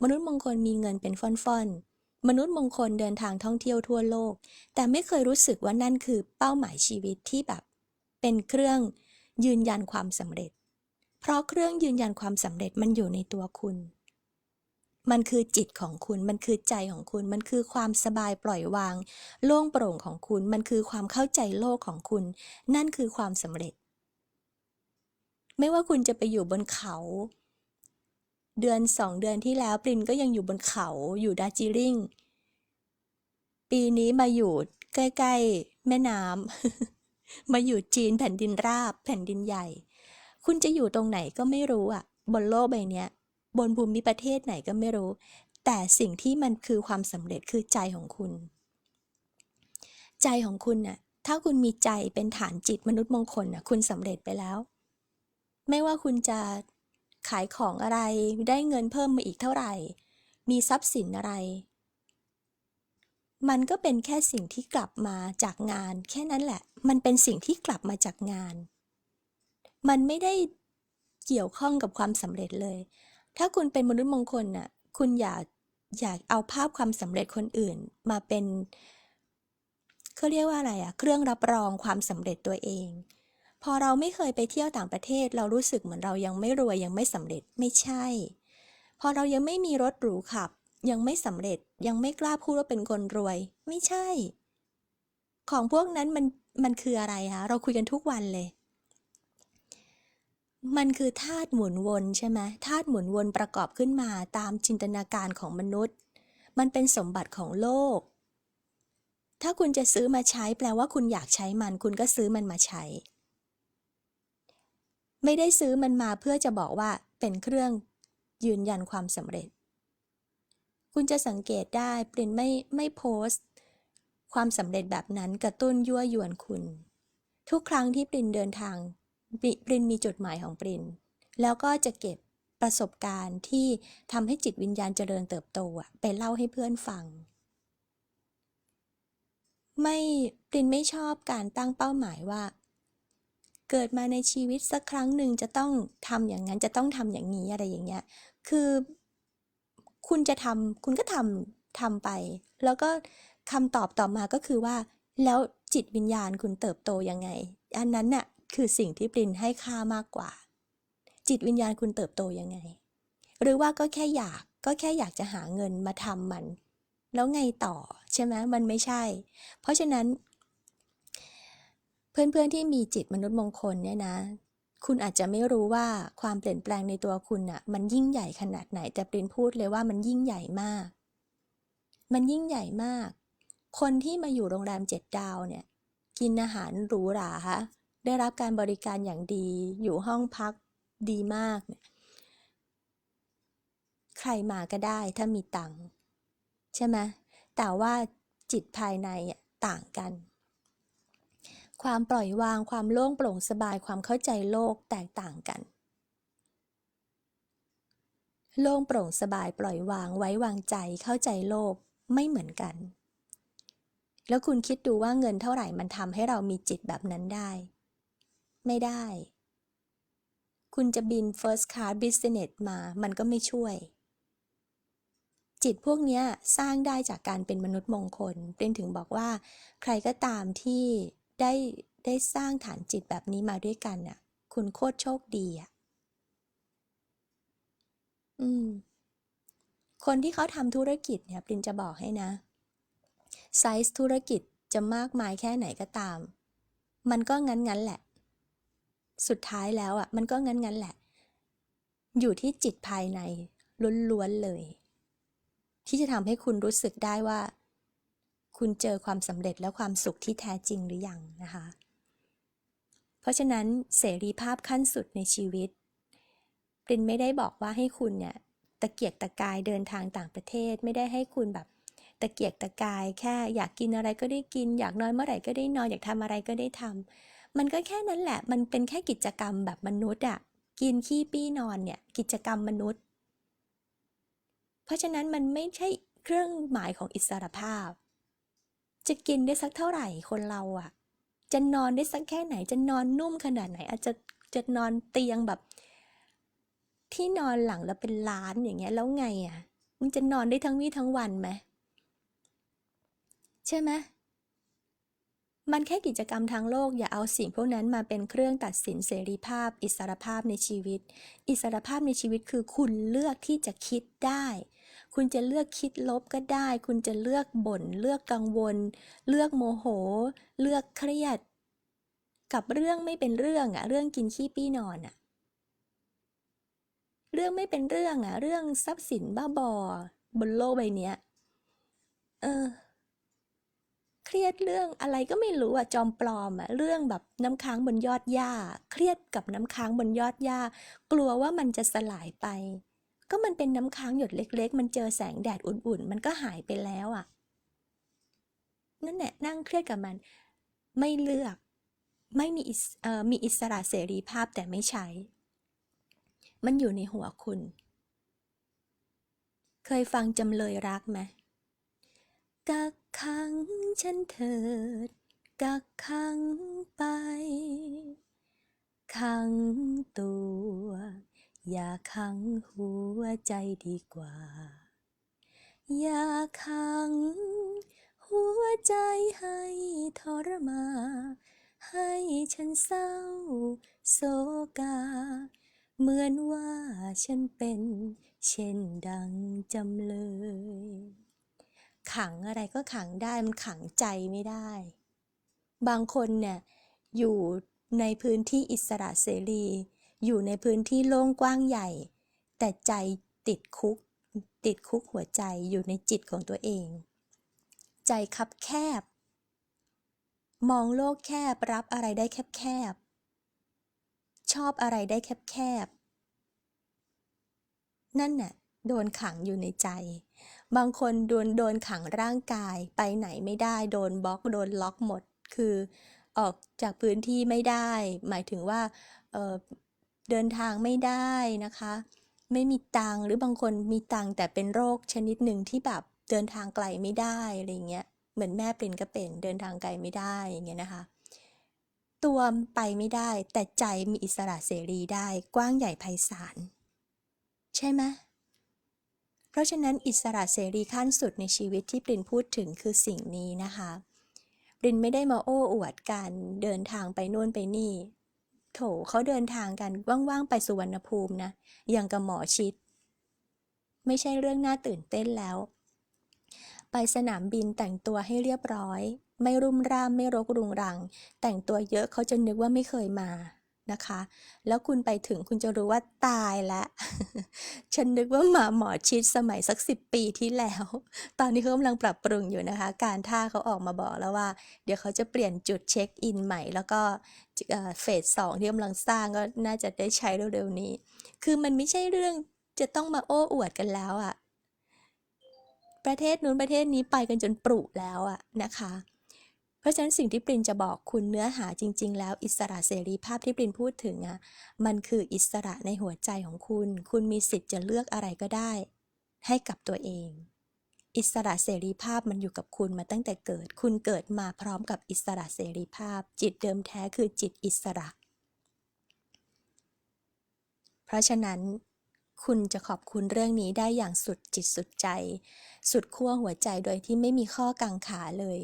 มนุษย์มงคลมีเงินเป็นฟ่อนๆมนุษย์มงคลเดินทางท่องเที่ยวทั่วโลกแต่ไม่เคยรู้สึกว่านั่นคือเป้าหมายชีวิตที่แบบเป็นเครื่องยืนยันความสำเร็จเพราะเครื่องยืนยันความสำเร็จมันอยู่ในตัวคุณ มันคือจิตของคุณ มันคือใจของคุณ มันคือความสบายปล่อยวางโล่งโปร่งของคุณ มันคือความเข้าใจโลกของคุณ นั่นคือความสำเร็จ ไม่ว่าคุณจะไปอยู่บนเขา เดือน2 เดือนที่แล้วปรินก็ยังอยู่บนเขาอยู่ดาร์จิลิงปีนี้มาอยู่ใกล้ๆแม่น้ำ มาอยู่จีนแผ่นดินราบแผ่นดินใหญ่ คุณจะอยู่ตรงไหนก็ไม่รู้อ่ะบนโลกใบเนี้ยบนภูมิประเทศไหนก็ไม่รู้ แต่สิ่งที่มันคือความสำเร็จคือใจของคุณ ใจของคุณน่ะถ้าคุณมีใจเป็นฐานจิตมนุษย์มงคลน่ะคุณสำเร็จไปแล้ว ไม่ว่าคุณจะขายของอะไรได้เงินเพิ่มมาอีกเท่าไหร่ มีทรัพย์สินอะไร มันก็เป็นแค่สิ่งที่กลับมาจากงานแค่นั้นแหละ มันเป็นสิ่งที่กลับมาจากงาน มันไม่ได้เกี่ยวข้องกับความสำเร็จเลย ถ้าคุณเป็นมนุษย์มงคลน่ะคุณอยากเอาภาพความสำเร็จคนอื่นมาเป็นเขาเรียกว่าอะไรอะเครื่องรับรองความสำเร็จตัวเอง พอเราไม่เคยไปเที่ยวต่างประเทศเรารู้สึกเหมือนเรายังไม่รวยยังไม่สำเร็จไม่ใช่ พอเรายังไม่มีรถหรูขับ ยังไม่สำเร็จยังไม่กล้าพูดว่าเป็นคนรวยไม่ใช่ของพวกนั้นมันคืออะไรคะเราคุยกันทุกวันเลยมันคือธาตุหมุนวนใช่ไหมธาตุหมุนวนประกอบขึ้นมาตามจินตนาการของมนุษย์มันเป็นสมบัติของโลกถ้าคุณจะซื้อมาใช้แปลว่าคุณอยากใช้มันคุณก็ซื้อมันมาใช้ไม่ได้ซื้อมันมาเพื่อจะบอกว่าเป็นเครื่องยืนยันความสำเร็จคุณจะสังเกตได้ปรินไม่โพสต์ความสำเร็จแบบนั้นกระตุ้นยั่วยวนคุณทุกครั้งที่ปรินเดินทางปรินมีจุดหมายของปรินแล้วก็จะเก็บประสบการณ์ที่ทำให้จิตวิญญาณเจริญเติบโตไปเล่าให้เพื่อนฟังไม่ปรินไม่ชอบการตั้งเป้าหมายว่าเกิดมาในชีวิตสักครั้งหนึ่งจะต้องทำอย่างนั้นจะต้องทำอย่างนี้อะไรอย่างเงี้ยคือคุณจะทำคุณก็ทำไปแล้วก็คำตอบต่อมาก็คือว่าแล้วจิตวิญญาณคุณเติบโตยังไงอันนั้นน่ะคือสิ่งที่ปรินให้ค่ามากกว่าจิตวิญญาณคุณเติบโตยังไงหรือว่าก็แค่อยากจะหาเงินมาทำมันแล้วไงต่อใช่ไหมมันไม่ใช่เพราะฉะนั้นเพื่อนๆที่มีจิตมนุษย์มงคลเนี่ยนะคุณอาจจะไม่รู้ว่าความเปลี่ยนแปลงในตัวคุณน่ะมันยิ่งใหญ่ขนาดไหนแต่ปรินพูดเลยว่ามันยิ่งใหญ่มากมันยิ่งใหญ่มากคนที่มาอยู่โรงแรม7 ดาวเนี่ยกินอาหารหรูหราฮะได้รับการบริการอย่างดีอยู่ห้องพักดีมากเนี่ยใครมาก็ได้ถ้ามีตังค์ใช่ไหมแต่ว่าจิตภายในต่างกัน ความปล่อยวางความโล่งโปร่งสบายความเข้าใจโลกแตกต่างกันโล่งโปร่งสบายปล่อยวางไว้วางใจเข้าใจโลกไม่เหมือนกันแล้วคุณคิดดูว่าเงินเท่าไหร่มันทำให้เรามีจิตแบบนั้นได้ไม่ได้คุณจะบิน First Class Business มามันก็ไม่ช่วยจิตพวกนี้สร้างได้จากการเป็นมนุษย์มงคลเป็นถึงบอกว่าใครก็ตามที่ได้ได้สร้างฐานจิตแบบนี้มาด้วยกันน่ะคุณโคตรโชคดีอืม คนที่เขาทำธุรกิจเนี่ยปรินจะบอกให้นะไซส์ธุรกิจจะมากมายแค่ไหนก็ตามมันก็งั้นแหละสุดท้ายแล้วมันก็งั้นแหละอยู่ที่จิตภายในล้วนๆเลยที่จะทำให้คุณรู้สึกได้ว่าคุณเจอความสำเร็จและความสุขที่แท้จริงหรือยังนะคะเพราะฉะนั้นเสรีภาพขั้นสุดในชีวิตปรินไม่ได้บอกว่าให้คุณเนี่ยตะเกียกตะกายเดินทางต่างประเทศไม่ได้ให้คุณแบบตะเกียกตะกายแค่อยากกินอะไรก็ได้กินอยากนอนเมื่อไหร่ก็ได้นอนอยากทำอะไรก็ได้ทำมันก็แค่นั้นแหละมันเป็นแค่กิจกรรมแบบมนุษย์กินขี้ปี้นอนเนี่ยกิจกรรมมนุษย์เพราะฉะนั้นมันไม่ใช่เครื่องหมายของอิสรภาพจะกินได้สักเท่าไหร่คนเราจะนอนได้สักแค่ไหนจะนอนนุ่มขนาดไหนอาจจะนอนเตียงแบบ ที่นอนหลังละเป็นล้านอย่างเงี้ยแล้วไงมึงจะนอนได้ทั้งวี่ทั้งวันไหมใช่ไหมมันแค่กิจกรรมทางโลกอย่าเอาสิ่งพวกนั้นมาเป็นเครื่องตัดสินเสรีภาพอิสรภาพในชีวิตอิสรภาพในชีวิตคือคุณเลือกที่จะคิดได้คุณจะเลือกคิดลบก็ได้คุณจะเลือกบ่นเลือกกังวลเลือกโมโหเลือกเครียดกับเรื่องไม่เป็นเรื่องเรื่องกินขี้ปี้นอนเรื่องไม่เป็นเรื่องเรื่องทรัพย์สินบ้าบอบนโลกใบเนี้ยเออเครียดเรื่องอะไรก็ไม่รู้จอมปลอมเรื่องแบบน้ำค้างบนยอดหญ้าเครียดกับน้ำค้างบนยอดหญ้ากลัวว่ามันจะสลายไปก็มันเป็นน้ำค้างหยดเล็กๆมันเจอแสงแดดอุ่นๆมันก็หายไปแล้วนั่นแหละนั่งเครียดกับมันไม่เลือกไม่มีมีอิสระเสรีภาพแต่ไม่ใช้มันอยู่ในหัวคุณเคยฟังจำเลยรักไหม กักขังฉันเถิดกักขังไปขังตัวอย่าขังหัวใจดีกว่าอย่าขังหัวใจให้ทรมานให้ฉันเศร้าโศกา เหมือนว่าฉันเป็นเช่นดังจำเลย ขังอะไรก็ขังได้มันขังใจไม่ได้ บางคนเนี่ยอยู่ในพื้นที่อิสระเสรีอยู่ในพื้นที่โล่งกว้างใหญ่แต่ใจติดคุกหัวใจอยู่ในจิตของตัวเองใจคับแคบมองโลกแคบรับอะไรได้แคบชอบอะไรได้แคบนั่นน่ะโดนขังอยู่ในใจบางคนโดนขังร่างกายไปไหนไม่ได้โดนบล็อกโดนล็อกหมดคือออกจากพื้นที่ไม่ได้หมายถึงว่าเอ่อเดินทางไม่ได้นะคะไม่มีตังค์หรือบางคนมีตังค์แต่เป็นโรคชนิดหนึ่งที่แบบเดินทางไกลไม่ได้อะไรเงี้ยเหมือนแม่ปรินก็เป็นเดินทางไกลไม่ได้อย่างเงี้ยนะคะตัวไปไม่ได้แต่ใจมีอิสระเสรีได้กว้างใหญ่ไพศาลใช่ไหม เพราะฉะนั้นอิสระเสรีขั้นสุดในชีวิตที่ปรินพูดถึงคือสิ่งนี้นะคะปรินไม่ได้มาโอ้อวดกันเดินทางไปโน่นไปนี่โถเขาเดินทางกันว่างๆไปสุวรรณภูมินะอย่างกับหมอชิดไม่ใช่เรื่องน่าตื่นเต้นแล้วไปสนามบินแต่งตัวให้เรียบร้อยไม่รุ่มร่ามไม่รกรุงรังแต่งตัวเยอะเขาจะนึกว่าไม่เคยมานะคะแล้วคุณไปถึงคุณจะรู้ว่าตายแล้ว ฉันนึกว่ามาหมอชิดสมัยสัก10 ปีที่แล้วตอนนี้เขากำลังปรับปรุงอยู่นะคะการท่าเขาออกมาบอกแล้วว่าเดี๋ยวเขาจะเปลี่ยนจุดเช็คอินใหม่แล้วก็เฟส2ที่กำลังสร้างก็น่าจะได้ใช้เร็วๆนี้คือมันไม่ใช่เรื่องจะต้องมาโอ้อวดกันแล้วอะประเทศนู้นประเทศนี้ไปกันจนปรุแล้วอะนะคะเพราะฉะนั้นสิ่งที่ปรินจะบอกคุณเนื้อหาจริงๆแล้วอิสระเสรีภาพที่ปรินพูดถึงอะมันคืออิสระในหัวใจของคุณมีสิทธิ์จะเลือกอะไรก็ได้ให้กับตัวเองอิสระเสรีภาพมันอยู่กับคุณมาตั้งแต่เกิดคุณเกิดมาพร้อมกับอิสระเสรีภาพจิตเดิมแท้คือจิตอิสระเพราะฉะนั้นคุณจะขอบคุณเรื่องนี้ได้อย่างสุดจิตสุดใจสุดขั้วหัวใจโดยที่ไม่มีข้อกังขาเลย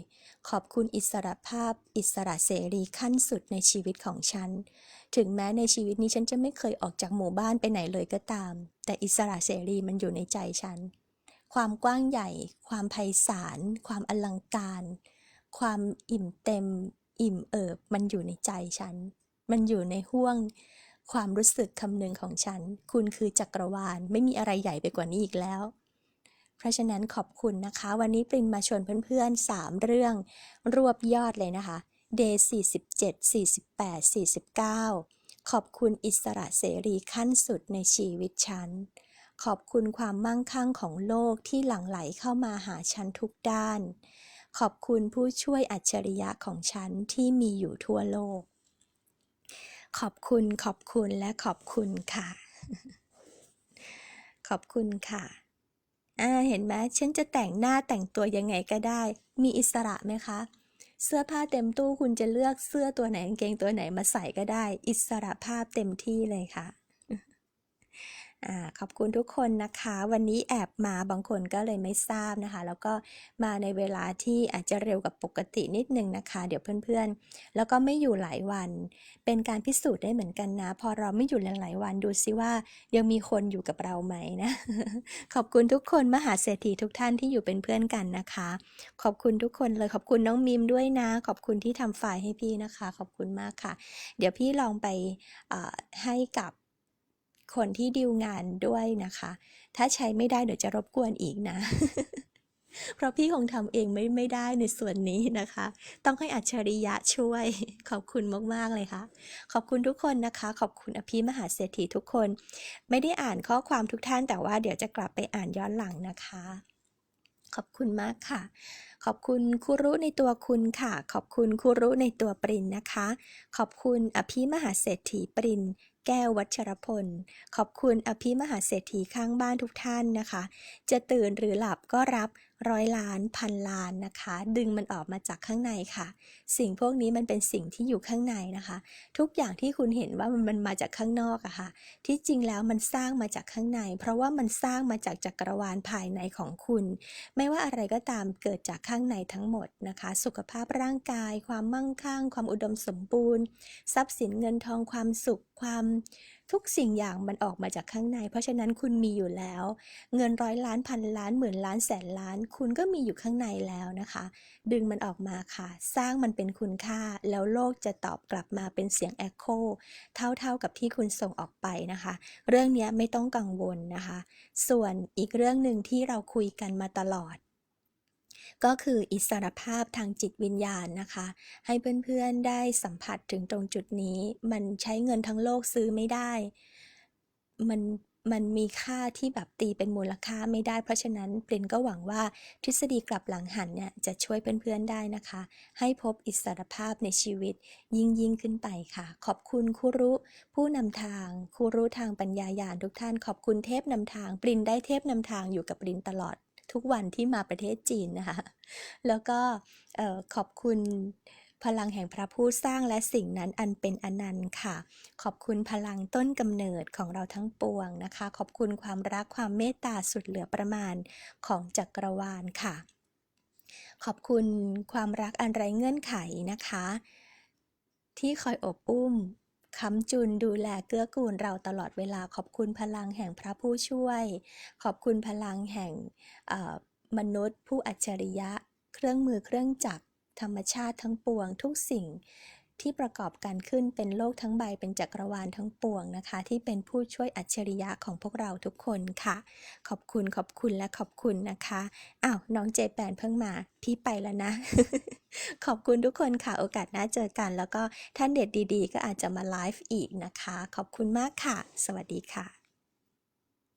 ขอบคุณอิสระภาพอิสระเสรีขั้นสุดในชีวิตของฉันถึงแม้ในชีวิตนี้ฉันจะไม่เคยออกจากหมู่บ้านไปไหนเลยก็ตามแต่อิสระเสรีมันอยู่ในใจฉันความกว้างใหญ่ความไพศาลความอลังการความอิ่มเต็มอิ่มเอิบมันอยู่ในใจฉันมันอยู่ในห้วงความรู้สึกคำนึงของฉันคุณคือจักรวาลไม่มีอะไรใหญ่ไปกว่านี้อีกแล้วเพราะฉะนั้นขอบคุณนะคะวันนี้ปรินมาชวนเพื่อนๆ3เรื่องรวบยอดเลยนะคะ Day 47 48 49ขอบคุณอิสระเสรีขั้นสุดในชีวิตฉันขอบคุณความมั่งคั่งของโลกที่หลั่งไหลเข้ามาหาฉันทุกด้านขอบคุณผู้ช่วยอัจฉริยะของฉันที่มีอยู่ทั่วโลกขอบคุณและขอบคุณค่ะขอบคุณค่ะเห็นไหมฉันจะแต่งหน้าแต่งตัวยังไงก็ได้มีอิสระไหมคะเสื้อผ้าเต็มตู้คุณจะเลือกเสื้อตัวไหนกางเกงตัวไหนมาใส่ก็ได้อิสระภาพเต็มที่เลยค่ะ ขอบคุณทุกคนนะคะวันนี้แอบมาบางคนก็เลยไม่ทราบนะคะแล้วก็มาในเวลาที่อาจจะเร็วกว่าปกตินิดนึงนะคะเดี๋ยวเพื่อนๆแล้วก็ไม่อยู่หลายวันเป็นการพิสูจน์ได้เหมือนกันนะพอเราไม่อยู่หลายๆวันดูซิว่ายังมีคนอยู่กับเราไหมนะขอบคุณทุกคนมหาเศรษฐีทุกท่านที่อยู่เป็นเพื่อนกันนะคะขอบคุณทุกคนเลยขอบคุณน้องมิมด้วยนะขอบคุณที่ทำไฟล์ให้พี่นะคะขอบคุณมากค่ะเดี๋ยวพี่ลองไปให้กับคนที่ดีลงานด้วยนะคะ ถ้าใช้ไม่ได้เดี๋ยวจะรบกวนอีกนะ เพราะพี่คงทำเองไม่ได้ในส่วนนี้นะคะ ต้องให้อัจฉริยะช่วย ขอบคุณมากๆเลยค่ะ ขอบคุณทุกคนนะคะ ขอบคุณอภิมหาเศรษฐีทุกคน ไม่ได้อ่านข้อความทุกท่านแต่ว่าเดี๋ยวจะกลับไปอ่านย้อนหลังนะคะ ขอบคุณมากค่ะ ขอบคุณครูรู้ในตัวคุณค่ะ ขอบคุณครูรู้ในตัวปรินนะคะ ขอบคุณอภิมหาเศรษฐีปรินแก้ววัชรพล ขอบคุณอภิมหาเศรษฐีข้างบ้านทุกท่านนะคะ จะตื่นหรือหลับก็รับ100 ล้านพันล้านนะคะ ดึงมันออกมาจากข้างในค่ะ สิ่งพวกนี้มันเป็นสิ่งที่อยู่ข้างในนะคะ ทุกอย่างที่คุณเห็นว่ามันมาจากข้างนอกอะค่ะ ที่จริงแล้วมันสร้างมาจากข้างใน เพราะว่ามันสร้างมาจากจักรวาลภายในของคุณ ไม่ว่าอะไรก็ตามเกิดจากข้างในทั้งหมดนะคะสุขภาพร่างกายความมั่งคั่งความอุดมสมบูรณ์ทรัพย์สินเงินทองความสุขคว ความทุกสิ่งอย่างมันออกมาจากข้างในเพราะฉะนั้นคุณมีอยู่แล้วเงินร้อยล้านพันล้านหมื่นล้านแสนล้านคุณก็มีอยู่ข้างในแล้วนะคะดึงมันออกมาค่ะสร้างมันเป็นคุณค่าแล้วโลกจะตอบกลับมาเป็นเสียงเอ็โคเท่ากับที่คุณส่งออกไปนะคะเรื่องนี้ไม่ต้องกังวลนะคะส่วนอีกเรื่องหนึ่งที่เราคุยกันมาตลอดก็คืออิสรภาพทางจิตวิญญาณนะคะให้เพื่อนๆได้สัมผัสถึงตรงจุดนี้มันใช้เงินทั้งโลกซื้อไม่ได้มันมันมีค่าที่แบบตีเป็นมูลค่าไม่ได้เพราะฉะนั้นปรินก็หวังว่าทฤษฎีกลับหลังหันเนี่ยจะช่วยเพื่อนๆได้นะคะให้พบอิสรภาพในชีวิตยิ่งขึ้นไปค่ะขอบคุณครูรุผู้นำทางครูรุทางปัญญาญาณทุกท่านขอบคุณเทพนำทางปรินได้เทพนำทางอยู่กับปรินตลอดทุกวันที่มาประเทศจีนนะคะแล้วก็ขอบคุณพลังแห่งพระผู้สร้างและสิ่งนั้นอันเป็นอนันต์ค่ะขอบคุณพลังต้นกำเนิดของเราทั้งปวงนะคะขอบคุณความรักความเมตตาสุดเหลือประมาณของจักรวาลค่ะขอบคุณความรักอันไร้เงื่อนไขนะคะที่คอยอบอุ้มค้ำจุนดูแลเกื้อกูลเราตลอดเวลาขอบคุณพลังแห่งพระผู้ช่วยขอบคุณพลังแห่งมนุษย์ผู้อัจฉริยะเครื่องมือเครื่องจักรธรรมชาติทั้งปวงทุกสิ่งที่ประกอบกันขึ้นเป็นโลกทั้งใบเป็นจักรวาลทั้งปวงนะคะที่เป็นผู้ช่วยอัจฉริยะของพวกเราทุกคนค่ะขอบคุณและขอบคุณนะคะอ้าวน้องเจแปนเพิ่งมาพี่ไปแล้วนะ ขอบคุณทุกคนค่ะโอกาสหน้าเจอกันแล้วก็ท่านเด็ดดีๆก็อาจจะมาไลฟ์อีกนะคะขอบคุณมากค่ะสวัสดีค่ะ